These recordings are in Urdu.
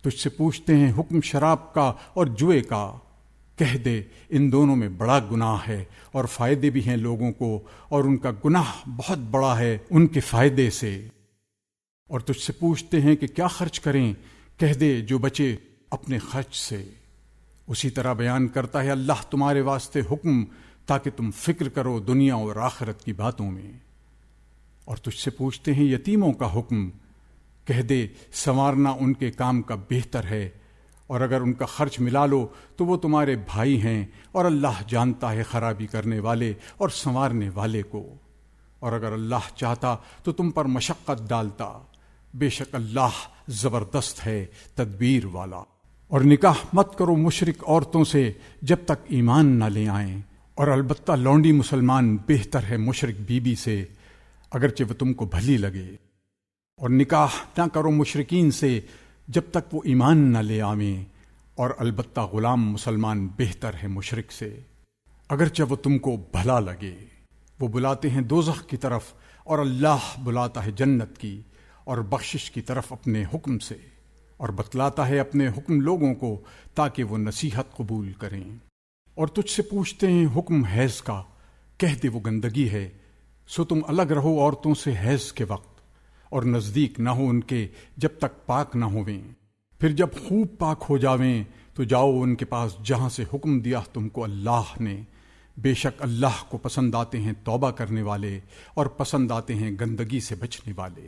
تجھ سے پوچھتے ہیں حکم شراب کا اور جوئے کا، کہہ دے ان دونوں میں بڑا گناہ ہے اور فائدے بھی ہیں لوگوں کو، اور ان کا گناہ بہت بڑا ہے ان کے فائدے سے۔ اور تجھ سے پوچھتے ہیں کہ کیا خرچ کریں، کہہ دے جو بچے اپنے خرچ سے۔ اسی طرح بیان کرتا ہے اللہ تمہارے واسطے حکم تاکہ تم فکر کرو دنیا اور آخرت کی باتوں میں۔ اور تجھ سے پوچھتے ہیں یتیموں کا حکم، کہہ دے سنوارنا ان کے کام کا بہتر ہے، اور اگر ان کا خرچ ملا لو تو وہ تمہارے بھائی ہیں، اور اللہ جانتا ہے خرابی کرنے والے اور سنوارنے والے کو۔ اور اگر اللہ چاہتا تو تم پر مشقت ڈالتا، بے شک اللہ زبردست ہے تدبیر والا۔ اور نکاح مت کرو مشرک عورتوں سے جب تک ایمان نہ لے آئیں، اور البتہ لونڈی مسلمان بہتر ہے مشرک بیوی سے اگرچہ وہ تم کو بھلی لگے۔ اور نکاح نہ کرو مشرکین سے جب تک وہ ایمان نہ لے آویں، اور البتہ غلام مسلمان بہتر ہے مشرک سے اگرچہ وہ تم کو بھلا لگے۔ وہ بلاتے ہیں دوزخ کی طرف اور اللہ بلاتا ہے جنت کی، اور بخشش کی طرف اپنے حکم سے، اور بتلاتا ہے اپنے حکم لوگوں کو تاکہ وہ نصیحت قبول کریں۔ اور تجھ سے پوچھتے ہیں حکم حیض کا، کہہ دے وہ گندگی ہے، سو تم الگ رہو عورتوں سے حیض کے وقت، اور نزدیک نہ ہو ان کے جب تک پاک نہ ہوویں۔ پھر جب خوب پاک ہو جاویں تو جاؤ ان کے پاس جہاں سے حکم دیا تم کو اللہ نے، بے شک اللہ کو پسند آتے ہیں توبہ کرنے والے، اور پسند آتے ہیں گندگی سے بچنے والے۔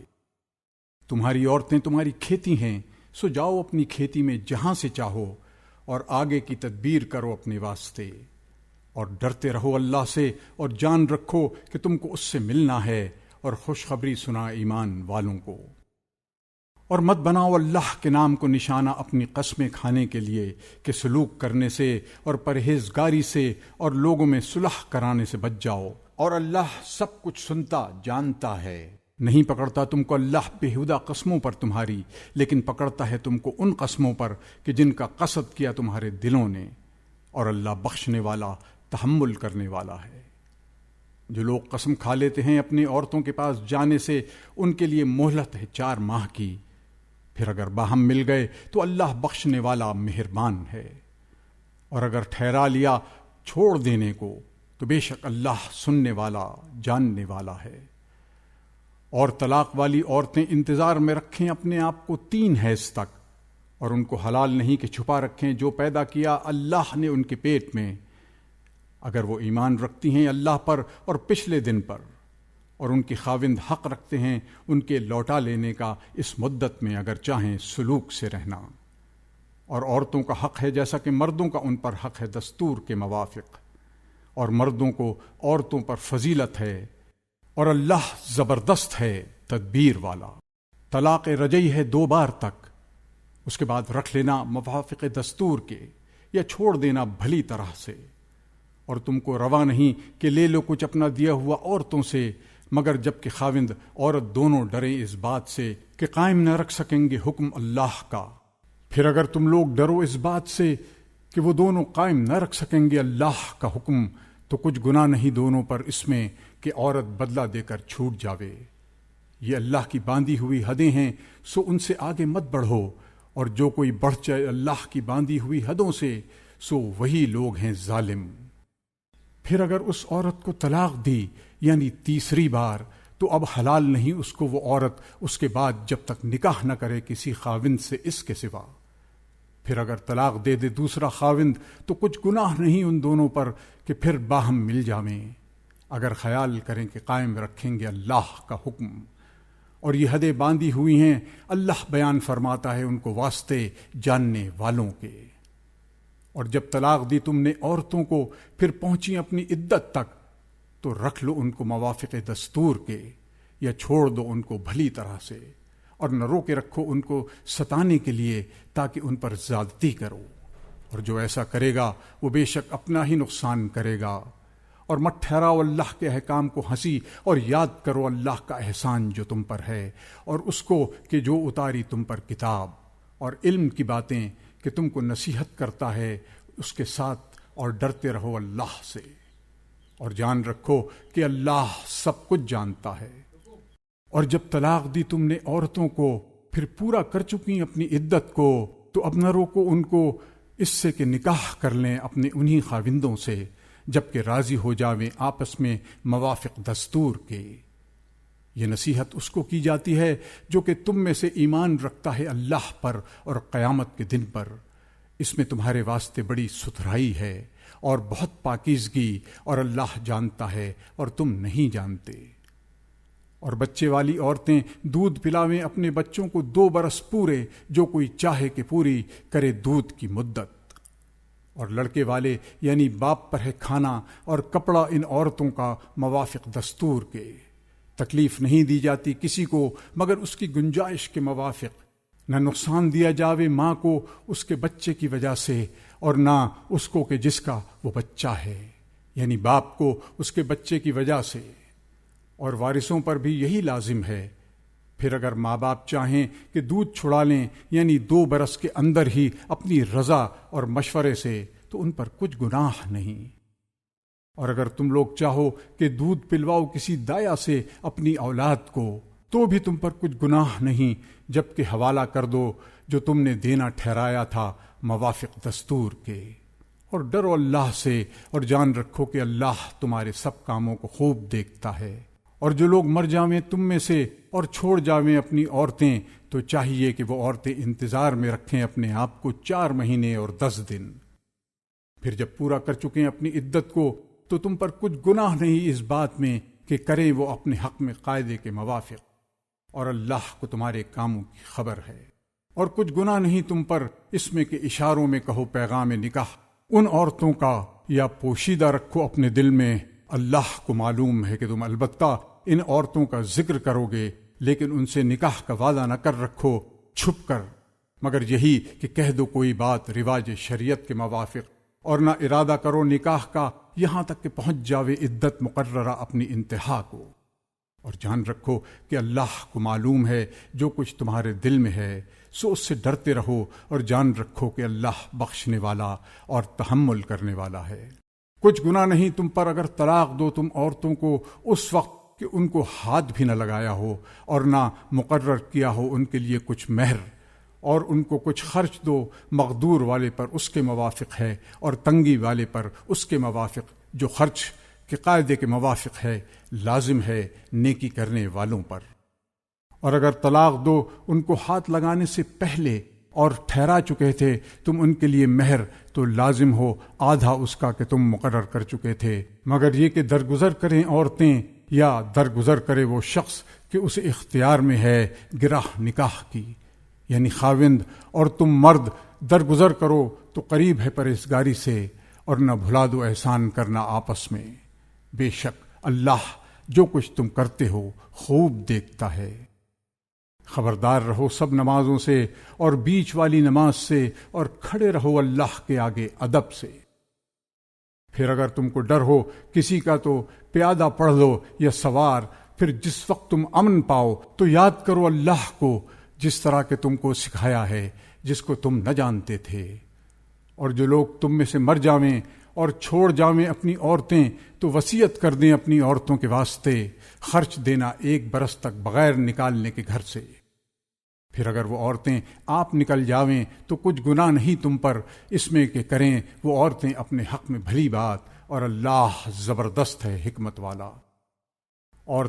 تمہاری عورتیں تمہاری کھیتی ہیں، سو جاؤ اپنی کھیتی میں جہاں سے چاہو، اور آگے کی تدبیر کرو اپنے واسطے، اور ڈرتے رہو اللہ سے، اور جان رکھو کہ تم کو اس سے ملنا ہے، اور خوشخبری سنا ایمان والوں کو۔ اور مت بناؤ اللہ کے نام کو نشانہ اپنی قسمیں کھانے کے لیے کہ سلوک کرنے سے اور پرہیزگاری سے اور لوگوں میں صلح کرانے سے بچ جاؤ، اور اللہ سب کچھ سنتا جانتا ہے۔ نہیں پکڑتا تم کو اللہ بےہودہ قسموں پر تمہاری، لیکن پکڑتا ہے تم کو ان قسموں پر کہ جن کا قصد کیا تمہارے دلوں نے، اور اللہ بخشنے والا تحمل کرنے والا ہے۔ جو لوگ قسم کھا لیتے ہیں اپنی عورتوں کے پاس جانے سے، ان کے لیے مہلت ہے 4 ماہ کی، پھر اگر باہم مل گئے تو اللہ بخشنے والا مہربان ہے۔ اور اگر ٹھہرا لیا چھوڑ دینے کو تو بے شک اللہ سننے والا جاننے والا ہے۔ اور طلاق والی عورتیں انتظار میں رکھیں اپنے آپ کو 3 حیض تک، اور ان کو حلال نہیں کہ چھپا رکھیں جو پیدا کیا اللہ نے ان کے پیٹ میں، اگر وہ ایمان رکھتی ہیں اللہ پر اور پچھلے دن پر، اور ان کے خاوند حق رکھتے ہیں ان کے لوٹا لینے کا اس مدت میں اگر چاہیں سلوک سے رہنا۔ اور عورتوں کا حق ہے جیسا کہ مردوں کا ان پر حق ہے دستور کے موافق، اور مردوں کو عورتوں پر فضیلت ہے، اور اللہ زبردست ہے تدبیر والا۔ طلاق رجعی ہے 2 بار تک، اس کے بعد رکھ لینا موافق دستور کے، یا چھوڑ دینا بھلی طرح سے۔ اور تم کو روا نہیں کہ لے لو کچھ اپنا دیا ہوا عورتوں سے، مگر جب کہ خاوند عورت دونوں ڈریں اس بات سے کہ قائم نہ رکھ سکیں گے حکم اللہ کا۔ پھر اگر تم لوگ ڈرو اس بات سے کہ وہ دونوں قائم نہ رکھ سکیں گے اللہ کا حکم، تو کچھ گناہ نہیں دونوں پر اس میں کہ عورت بدلہ دے کر چھوٹ جاوے۔ یہ اللہ کی باندھی ہوئی حدیں ہیں، سو ان سے آگے مت بڑھو، اور جو کوئی بڑھ جائے اللہ کی باندھی ہوئی حدوں سے سو وہی لوگ ہیں ظالم۔ پھر اگر اس عورت کو طلاق دی یعنی 3 بار، تو اب حلال نہیں اس کو وہ عورت اس کے بعد جب تک نکاح نہ کرے کسی خاوند سے اس کے سوا۔ پھر اگر طلاق دے دوسرا خاوند تو کچھ گناہ نہیں ان دونوں پر کہ پھر باہم مل جاویں، اگر خیال کریں کہ قائم رکھیں گے اللہ کا حکم۔ اور یہ حدیں باندھی ہوئی ہیں اللہ بیان فرماتا ہے ان کو واسطے جاننے والوں کے۔ اور جب طلاق دی تم نے عورتوں کو، پھر پہنچی اپنی عدت تک، تو رکھ لو ان کو موافق دستور کے، یا چھوڑ دو ان کو بھلی طرح سے، اور نہ روکے رکھو ان کو ستانے کے لیے تاکہ ان پر زیادتی کرو، اور جو ایسا کرے گا وہ بے شک اپنا ہی نقصان کرے گا۔ اور مت ٹھہراؤ اللہ کے احکام کو ہنسی، اور یاد کرو اللہ کا احسان جو تم پر ہے، اور اس کو کہ جو اتاری تم پر کتاب اور علم کی باتیں کہ تم کو نصیحت کرتا ہے اس کے ساتھ، اور ڈرتے رہو اللہ سے، اور جان رکھو کہ اللہ سب کچھ جانتا ہے۔ اور جب طلاق دی تم نے عورتوں کو، پھر پورا کر چکی اپنی عدت کو، تو اب نہ روکو ان کو اس سے کہ نکاح کر لیں اپنے انہی خاوندوں سے، جبکہ راضی ہو جاویں آپس میں موافق دستور کے۔ یہ نصیحت اس کو کی جاتی ہے جو کہ تم میں سے ایمان رکھتا ہے اللہ پر اور قیامت کے دن پر۔ اس میں تمہارے واسطے بڑی ستھرائی ہے اور بہت پاکیزگی، اور اللہ جانتا ہے اور تم نہیں جانتے۔ اور بچے والی عورتیں دودھ پلاویں اپنے بچوں کو 2 برس پورے، جو کوئی چاہے کہ پوری کرے دودھ کی مدت۔ اور لڑکے والے یعنی باپ پر ہے کھانا اور کپڑا ان عورتوں کا موافق دستور کے۔ تکلیف نہیں دی جاتی کسی کو مگر اس کی گنجائش کے موافق، نہ نقصان دیا جاوے ماں کو اس کے بچے کی وجہ سے، اور نہ اس کو کہ جس کا وہ بچہ ہے، یعنی باپ کو اس کے بچے کی وجہ سے۔ اور وارثوں پر بھی یہی لازم ہے۔ پھر اگر ماں باپ چاہیں کہ دودھ چھڑا لیں یعنی 2 برس کے اندر ہی اپنی رضا اور مشورے سے، تو ان پر کچھ گناہ نہیں۔ اور اگر تم لوگ چاہو کہ دودھ پلواؤ کسی دایا سے اپنی اولاد کو، تو بھی تم پر کچھ گناہ نہیں، جبکہ حوالہ کر دو جو تم نے دینا ٹھہرایا تھا موافق دستور کے۔ اور ڈرو اللہ سے اور جان رکھو کہ اللہ تمہارے سب کاموں کو خوب دیکھتا ہے۔ اور جو لوگ مر جاویں تم میں سے اور چھوڑ جاویں اپنی عورتیں، تو چاہیے کہ وہ عورتیں انتظار میں رکھیں اپنے آپ کو 4 مہینے اور 10 دن۔ پھر جب پورا کر چکیں اپنی عدت کو، تو تم پر کچھ گناہ نہیں اس بات میں کہ کریں وہ اپنے حق میں قاعدے کے موافق، اور اللہ کو تمہارے کاموں کی خبر ہے۔ اور کچھ گناہ نہیں تم پر اس میں کہ اشاروں میں کہو پیغام نکاح ان عورتوں کا، یا پوشیدہ رکھو اپنے دل میں۔ اللہ کو معلوم ہے کہ تم البتہ ان عورتوں کا ذکر کرو گے، لیکن ان سے نکاح کا وعدہ نہ کر رکھو چھپ کر، مگر یہی کہ کہہ دو کوئی بات رواج شریعت کے موافق، اور نہ ارادہ کرو نکاح کا یہاں تک کہ پہنچ جاوے عدت مقررہ اپنی انتہا کو۔ اور جان رکھو کہ اللہ کو معلوم ہے جو کچھ تمہارے دل میں ہے، سو اس سے ڈرتے رہو، اور جان رکھو کہ اللہ بخشنے والا اور تحمل کرنے والا ہے۔ کچھ گناہ نہیں تم پر اگر طلاق دو تم عورتوں کو اس وقت کہ ان کو ہاتھ بھی نہ لگایا ہو، اور نہ مقرر کیا ہو ان کے لیے کچھ مہر، اور ان کو کچھ خرچ دو، مقدور والے پر اس کے موافق ہے اور تنگی والے پر اس کے موافق، جو خرچ کے قاعدے کے موافق ہے، لازم ہے نیکی کرنے والوں پر۔ اور اگر طلاق دو ان کو ہاتھ لگانے سے پہلے اور ٹھہرا چکے تھے تم ان کے لیے مہر، تو لازم ہو آدھا اس کا کہ تم مقرر کر چکے تھے، مگر یہ کہ درگزر کریں عورتیں یا درگزر کرے وہ شخص کہ اسے اختیار میں ہے گرہ نکاح کی، یعنی خاوند، اور تم مرد درگزر کرو تو قریب ہے پرہیزگاری سے، اور نہ بھلا دو احسان کرنا آپس میں، بے شک اللہ جو کچھ تم کرتے ہو خوب دیکھتا ہے۔ خبردار رہو سب نمازوں سے اور بیچ والی نماز سے، اور کھڑے رہو اللہ کے آگے ادب سے۔ پھر اگر تم کو ڈر ہو کسی کا تو پیادہ پڑھ لو یا سوار، پھر جس وقت تم امن پاؤ تو یاد کرو اللہ کو جس طرح کہ تم کو سکھایا ہے، جس کو تم نہ جانتے تھے۔ اور جو لوگ تم میں سے مر جاویں اور چھوڑ جاویں اپنی عورتیں، تو وصیت کر دیں اپنی عورتوں کے واسطے خرچ دینا 1 برس تک بغیر نکالنے کے گھر سے۔ پھر اگر وہ عورتیں آپ نکل جاویں تو کچھ گناہ نہیں تم پر اس میں کہ کریں وہ عورتیں اپنے حق میں بھلی بات، اور اللہ زبردست ہے حکمت والا۔ اور